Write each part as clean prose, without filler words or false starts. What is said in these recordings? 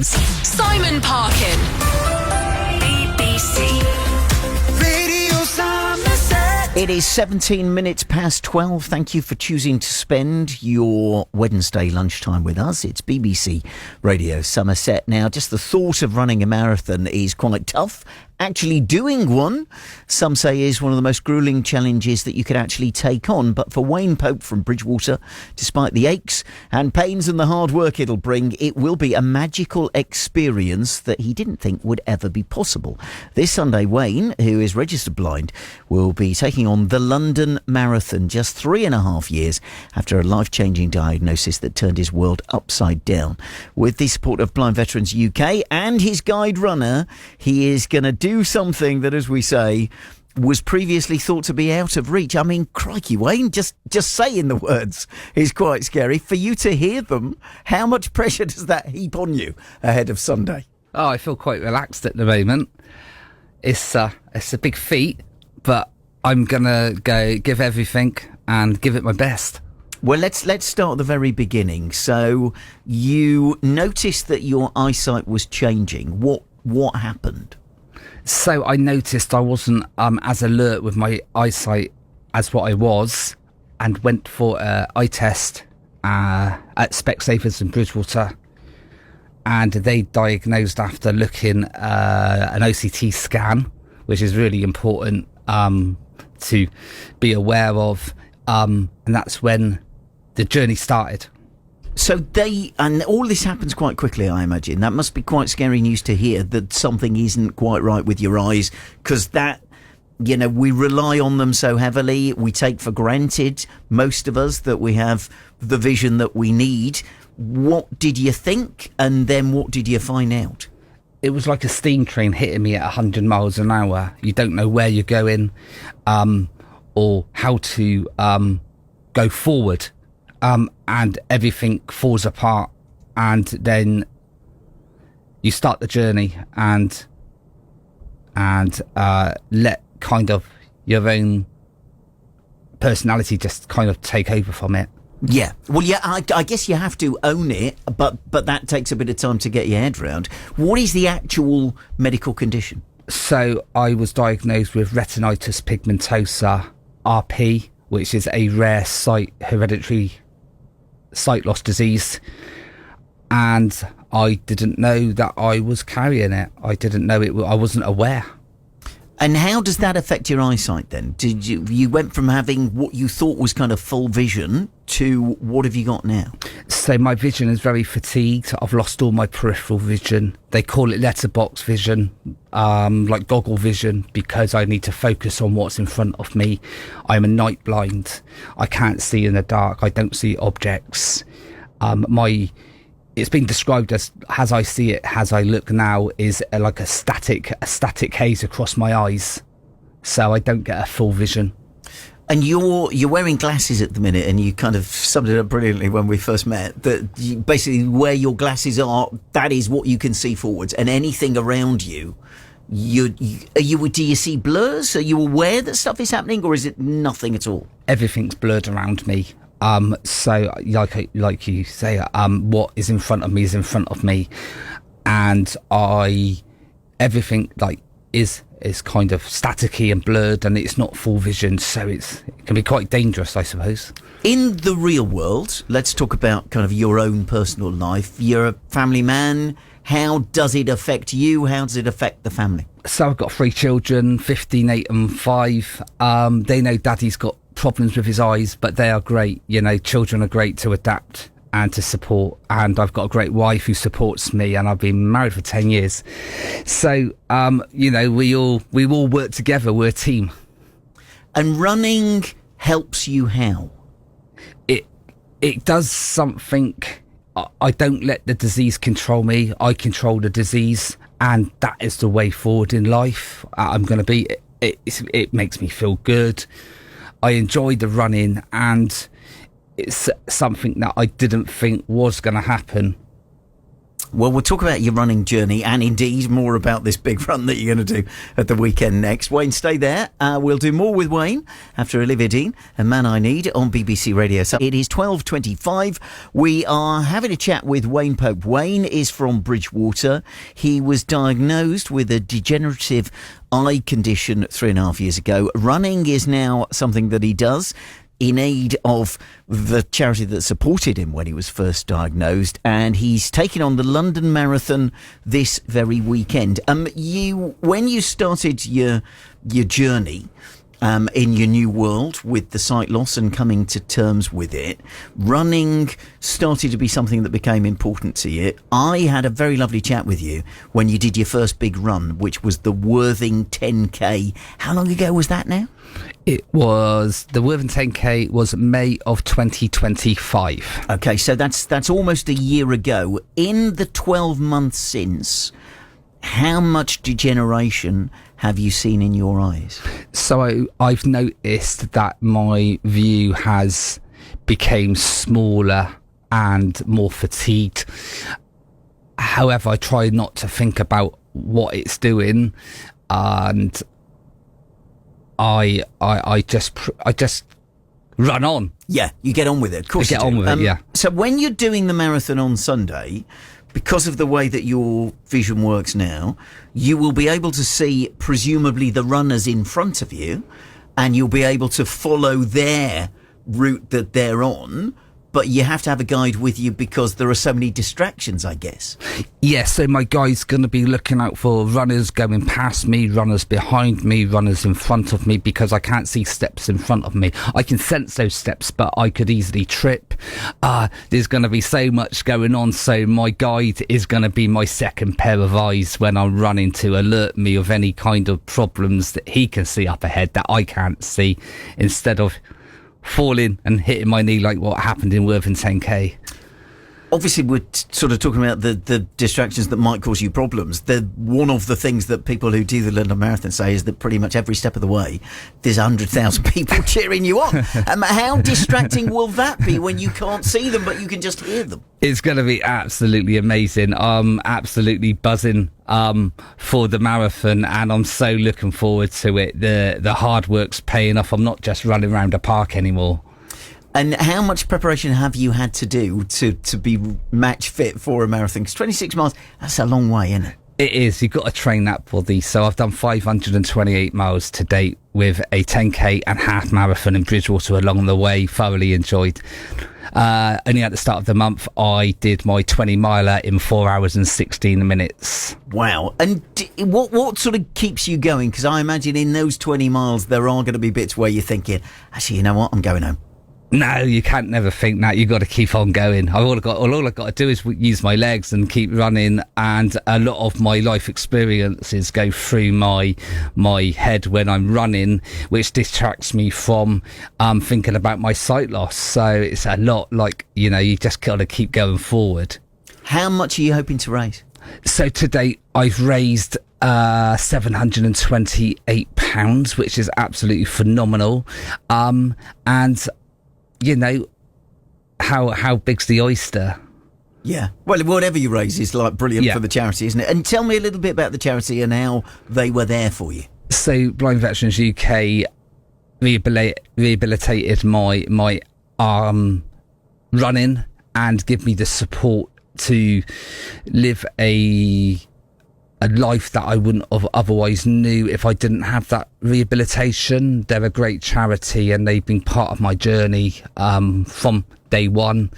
Simon Parkin. BBC Radio Somerset. It is 17 minutes past 12. Thank you for choosing to spend your Wednesday lunchtime with us. It's BBC Radio Somerset. Now, just the thought of running a marathon is quite tough. Actually doing one, some say, is one of the most gruelling challenges that you could actually take on. But for Wayne Pope from Bridgewater, despite the aches and pains and the hard work it'll bring, it will be a magical experience that he didn't think would ever be possible. This Sunday, Wayne, who is registered blind, will be taking on the London Marathon just 3.5 years after a life-changing diagnosis that turned his world upside down. With the support of Blind Veterans UK and his guide runner, he is going to do something that, as we say, was previously thought to be out of reach. I mean, crikey, Wayne, just saying the words is quite scary. For you to hear them, how much pressure does that heap on you ahead of Sunday? Oh, I feel quite relaxed at the moment. It's a big feat, but I'm gonna go give everything and give it my best. Well, let's start at the very beginning. So you noticed that your eyesight was changing. What happened? So I noticed I wasn't as alert with my eyesight as what I was, and went for an eye test at Specsavers in Bridgewater, and they diagnosed after looking an OCT scan, which is really important to be aware of, and that's when the journey started. So and all this happens quite quickly, I imagine. That must be quite scary news to hear, that something isn't quite right with your eyes, because that, we rely on them so heavily. We take for granted, most of us, that we have the vision that we need. What did you think? And then what did you find out? It was like a steam train hitting me at 100 miles an hour. You don't know where you're going, or how to go forward. And everything falls apart, and then you start the journey and let kind of your own personality just kind of take over from it. Yeah. Well, yeah, I guess you have to own it, but that takes a bit of time to get your head around. What is the actual medical condition? So I was diagnosed with retinitis pigmentosa, RP, which is a rare hereditary sight loss disease, and I didn't know that I was carrying it. I didn't know it. I wasn't aware. And how does that affect your eyesight then? Did you went from having what you thought was kind of full vision to what have you got now? So my vision is very fatigued. I've lost all my peripheral vision. They call it letterbox vision, like goggle vision, because I need to focus on what's in front of me. I'm a night blind. I can't see in the dark. I don't see objects. It's been described as I see it, as I look now, is like a static haze across my eyes, so I don't get a full vision. And you're wearing glasses at the minute, and you kind of summed it up brilliantly when we first met, that basically where your glasses are, that is what you can see forwards, and anything around you, do you see blurs? Are you aware that stuff is happening, or is it nothing at all? Everything's blurred around me. So like you say, what is in front of me is in front of me, and everything like is kind of staticky and blurred, and it's not full vision, so it can be quite dangerous, I suppose. In the real world, let's talk about kind of your own personal life. You're a family man. How does it affect you? How does it affect the family? So I've got 3 children, 15, 8 and 5. They know Daddy's got problems with his eyes, but they are great. Children are great to adapt and to support, and I've got a great wife who supports me, and I've been married for 10 years. So we all work together. We're a team. And running helps you how? It does something. I don't let the disease control me. I control the disease, and that is the way forward in life. I'm going to be. It makes me feel good. I enjoy the running, and it's something that I didn't think was going to happen. Well, we'll talk about your running journey and indeed more about this big run that you're going to do at the weekend next. Wayne, stay there. We'll do more with Wayne after Olivia Dean and Man I Need on BBC Radio. So it is 12:25. We are having a chat with Wayne Pope. Wayne is from Bridgewater. He was diagnosed with a degenerative eye condition 3.5 years ago. Running is now something that he does in aid of the charity that supported him when he was first diagnosed, and he's taking on the London Marathon this very weekend. When you started your journey in your new world with the sight loss and coming to terms with it, running started to be something that became important to you. I had a very lovely chat with you when you did your first big run, which was the Worthing 10K. How long ago was that now? It was, the Worthing 10K was May of 2025. Okay, so that's almost a year ago. In the 12 months since, how much degeneration have you seen in your eyes? So I've noticed that my view has become smaller and more fatigued. However, I try not to think about what it's doing, and I just run on. Yeah, you get on with it. Of course, I get on with it. Yeah. So when you're doing the marathon on Sunday, because of the way that your vision works now, you will be able to see presumably the runners in front of you, and you'll be able to follow their route that they're on. But you have to have a guide with you because there are so many distractions, I guess. Yeah, so my guide's going to be looking out for runners going past me, runners behind me, runners in front of me, because I can't see steps in front of me. I can sense those steps, but I could easily trip. There's going to be so much going on, so my guide is going to be my second pair of eyes when I'm running, to alert me of any kind of problems that he can see up ahead that I can't see, instead of falling and hitting my knee like what happened in Worthing 10K. Obviously, we're sort of talking about the distractions that might cause you problems. One of the things that people who do the London Marathon say is that pretty much every step of the way, there's 100,000 people cheering you on. How distracting will that be when you can't see them, but you can just hear them? It's going to be absolutely amazing. I'm absolutely buzzing for the marathon, and I'm so looking forward to it. The hard work's paying off. I'm not just running around a park anymore. And how much preparation have you had to do to be match fit for a marathon? Because 26 miles, that's a long way, isn't it? It is. You've got to train that body. So I've done 528 miles to date with a 10K and half marathon in Bridgewater along the way. Thoroughly enjoyed. Only at the start of the month, I did my 20 miler in 4 hours and 16 minutes. Wow. And what sort of keeps you going? Because I imagine in those 20 miles, there are going to be bits where you're thinking, actually, you know what? I'm going home. No, you can't never think that. You've got to keep on going. All I've got to do is use my legs and keep running, and a lot of my life experiences go through my head when I'm running, which distracts me from thinking about my sight loss. So it's a lot like, you just got to keep going forward. How much are you hoping to raise? So to date, I've raised £728, which is absolutely phenomenal. And how big's the oyster? Yeah. Well, whatever you raise is like brilliant for the charity, isn't it? And tell me a little bit about the charity and how they were there for you. So Blind Veterans UK rehabilitated my arm running and give me the support to live a life that I wouldn't have otherwise knew if I didn't have that rehabilitation. They're a great charity, and they've been part of my journey from day one.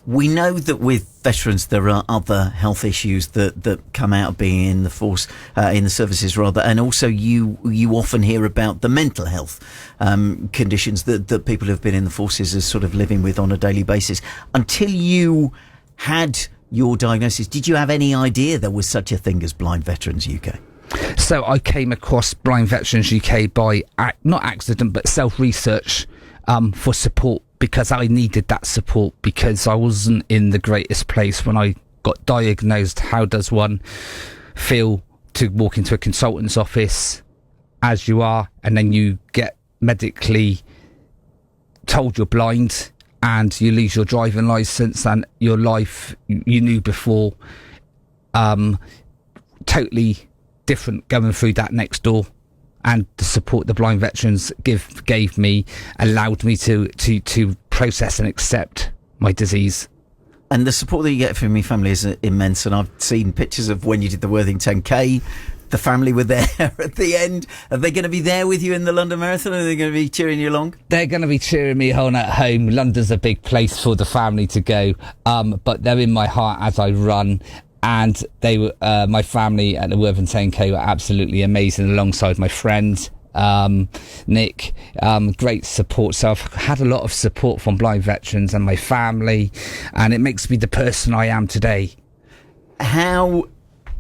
We know that with veterans there are other health issues that come out of being in the force, in the services rather, and also you often hear about the mental health conditions that people who've been in the forces are sort of living with on a daily basis. Until you had your diagnosis, did you have any idea there was such a thing as Blind Veterans UK? So I came across Blind Veterans UK by not accident but self-research for support, because I needed that support, because I wasn't in the greatest place when I got diagnosed. How does one feel to walk into a consultant's office as you are, and then you get medically told you're blind, and you lose your driving licence and your life you knew before, totally different going through that next door. And the support the blind veterans gave me allowed me to process and accept my disease. And the support that you get from your family is immense. And I've seen pictures of when you did the Worthing 10K. The family were there at the end. Are they going to be there with you in the London Marathon? Or are they going to be cheering you along? They're going to be cheering me on at home. London's a big place for the family to go, but they're in my heart as I run. And they were my family at the Worthing 10K were absolutely amazing, alongside my friend Nick. Great support. So I've had a lot of support from blind veterans and my family, and it makes me the person I am today. How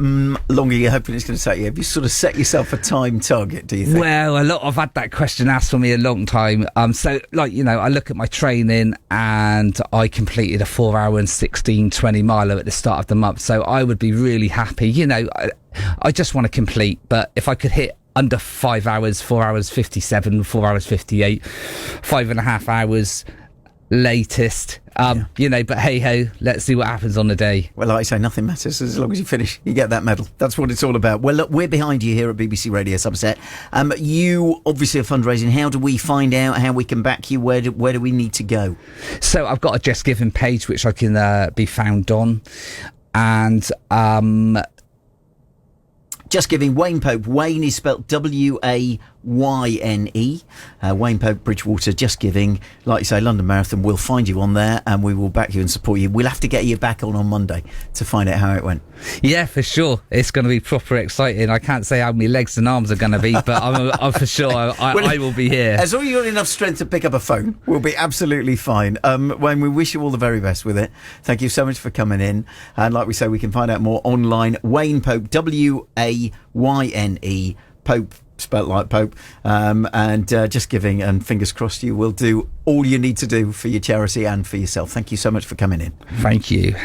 long are you hoping it's going to take you? Have you sort of set yourself a time target, do you think? Well, I've had that question asked for me a long time. So, like, you know, I look at my training and I completed a 4 hour and 20 miler at the start of the month. So I would be really happy. You know, I just want to complete, but if I could hit under 5 hours, 4 hours 57, 4 hours 58, 5.5 hours latest, you know, but hey ho, let's see what happens on the day. Well, like I say, nothing matters as long as you finish, you get that medal. That's what it's all about. Well, look, we're behind you here at BBC Radio Somerset. You obviously are fundraising. How do we find out how we can back you? Where do we need to go? So I've got a Just Giving page which I can be found on, and Just Giving, Wayne Pope. Wayne is spelt Wayne. Wayne Pope, Bridgewater, Just Giving. Like you say, London Marathon. We'll find you on there and we will back you and support you. We'll have to get you back on Monday to find out how it went. Yeah, for sure. It's going to be proper exciting. I can't say how many legs and arms are going to be, but I'm for sure I will be here. As long as you've got enough strength to pick up a phone, we'll be absolutely fine. Wayne, we wish you all the very best with it. Thank you so much for coming in. And like we say, we can find out more online. Wayne Pope, Wayne, Pope, spelt like Pope, and Just Giving, and fingers crossed you will do all you need to do for your charity and for yourself. Thank you so much for coming in. Thank you.